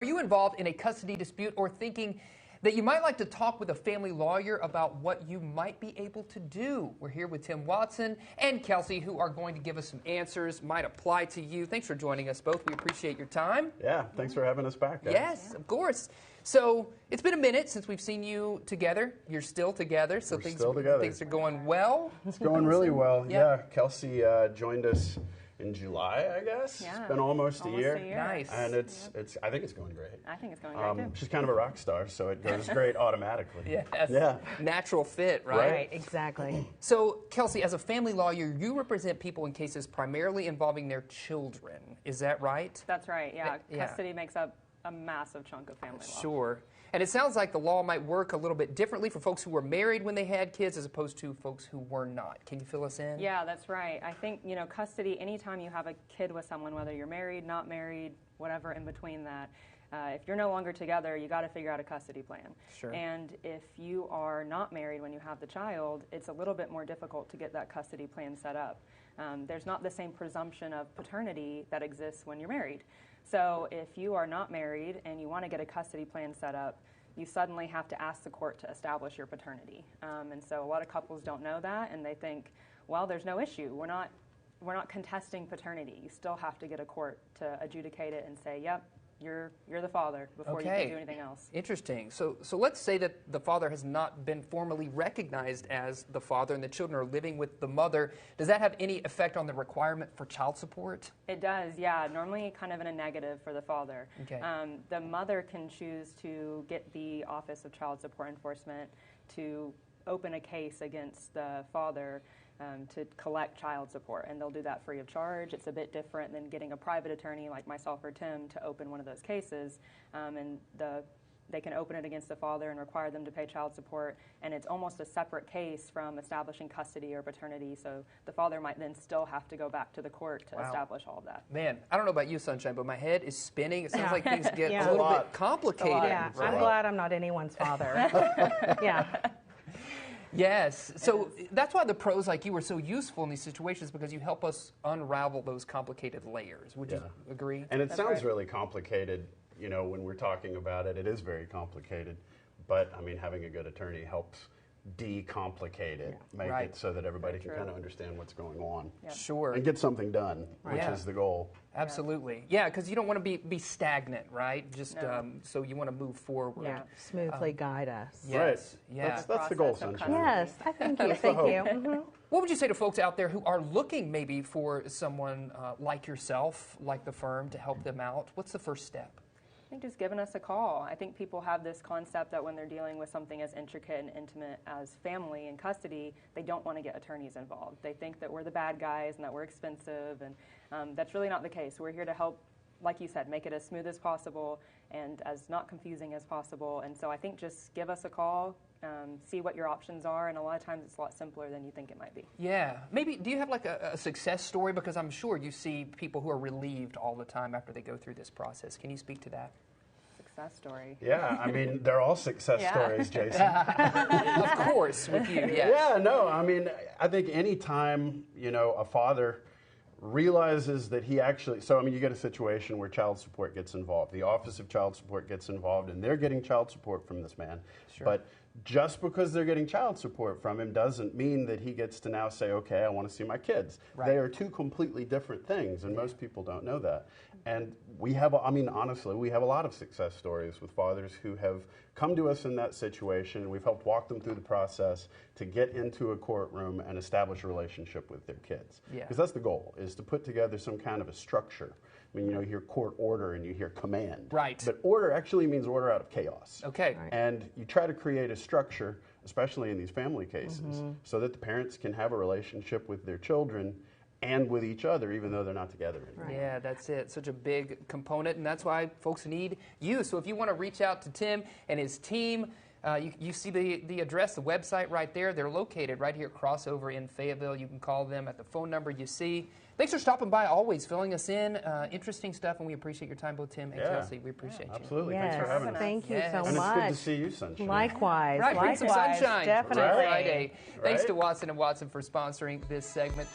Are you involved in a custody dispute or thinking that you might like to talk with a family lawyer about what you might be able to do? We're here with Tim Watson and Kelsey, who are going to give us some answers, might apply to you. Thanks for joining us both. We appreciate your time. Yeah, thanks for having us back, guys. Yes, of course. So it's been a minute since we've seen you together. You're still together, so things are going well. It's going really well. Yeah, Kelsey joined us in July, I guess. Yeah. It's been almost a year. Nice. And I think it's going great. I think it's going great too. She's kind of a rock star, so it goes great automatically. Yes. Yeah. Natural fit, right? Right. Right, exactly. So, Kelsey, as a family lawyer, you represent people in cases primarily involving their children. Is that right? That's right, yeah. Yeah. Custody makes up a massive chunk of family law. Sure. And it sounds like the law might work a little bit differently for folks who were married when they had kids as opposed to folks who were not. Can you fill us in? Yeah, that's right. I think, custody, anytime you have a kid with someone, whether you're married, not married, whatever in between that, if you're no longer together, you got to figure out a custody plan. Sure. And if you are not married when you have the child, it's a little bit more difficult to get that custody plan set up. There's not the same presumption of paternity that exists when you're married. So if you are not married and you want to get a custody plan set up, you suddenly have to ask the court to establish your paternity. And so a lot of couples don't know that, and they think, well, there's no issue. We're not contesting paternity. You still have to get a court to adjudicate it and say, yep, you're the father before you can do anything else. Interesting. So let's say that the father has not been formally recognized as the father and the children are living with the mother. Does that have any effect on the requirement for child support? It does, yeah. Normally kind of in a negative for the father. Okay. The mother can choose to get the Office of Child Support Enforcement to open a case against the father to collect child support, and they'll do that free of charge. It's a bit different than getting a private attorney like myself or Tim to open one of those cases, and they can open it against the father and require them to pay child support, and it's almost a separate case from establishing custody or paternity, so the father might then still have to go back to the court to establish all of that. Man, I don't know about you, Sunshine, but my head is spinning. It sounds like things get Yeah. a little bit complicated. Yeah, I'm glad I'm not anyone's father. Yeah. Yes. So that's why the pros like you are so useful in these situations, because you help us unravel those complicated layers. Would you agree? And it sounds really complicated, when we're talking about it. It is very complicated. But, I mean, having a good attorney helps decomplicate it, make it so that everybody can kind of understand what's going on. Yep. Sure. And get something done, which is the goal. Absolutely. Yeah, because you don't want to be stagnant, right? Just so you want to move forward. Yeah, smoothly guide us. Yes. Right. Yeah. That's the goal, Sunshine. Yes, I thank you. Thank you. Mhm. What would you say to folks out there who are looking maybe for someone like yourself, like the firm, to help them out? What's the first step? I think just giving us a call. I think people have this concept that when they're dealing with something as intricate and intimate as family and custody, they don't want to get attorneys involved. They think that we're the bad guys and that we're expensive, and that's really not the case. We're here to help, like you said, make it as smooth as possible and as not confusing as possible. And so I think just give us a call, see what your options are, and a lot of times it's a lot simpler than you think it might be. Yeah. Maybe, do you have like a success story? Because I'm sure you see people who are relieved all the time after they go through this process. Can you speak to that? Success story. Yeah, I mean, they're all success stories, Jason. Of course, with you, yes. Yeah, no, I mean, I think any time, a father realizes that he actually, so I mean, you get a situation where child support gets involved. The Office of Child Support gets involved, and they're getting child support from this man. Sure. But just because they're getting child support from him doesn't mean that he gets to now say, okay, I want to see my kids. Right. They are two completely different things, and most people don't know that. And we have, I mean, honestly, we have a lot of success stories with fathers who have come to us in that situation, and we've helped walk them through the process to get into a courtroom and establish a relationship with their kids. Yeah. Because that's the goal, is to put together some kind of a structure. I mean, you hear court order and you hear command. Right. But order actually means order out of chaos. Okay. Right. And you try to create a structure, especially in these family cases, so that the parents can have a relationship with their children and with each other, even though they're not together anymore. Right. Yeah, that's it. Such a big component, and that's why folks need you. So if you want to reach out to Tim and his team, you see the address, the website right there. They're located right here at Crossover in Fayetteville. You can call them at the phone number you see. Thanks for stopping by, always filling us in. Interesting stuff, and we appreciate your time, both Tim and Kelsey. We appreciate you. Absolutely. Yes, Thanks for having us. thank you Yes. so And much. it's good to see you, Sunshine. Likewise. Right, bring some sunshine. Definitely. Friday. Thanks Right. to Watson & Watson for sponsoring this segment.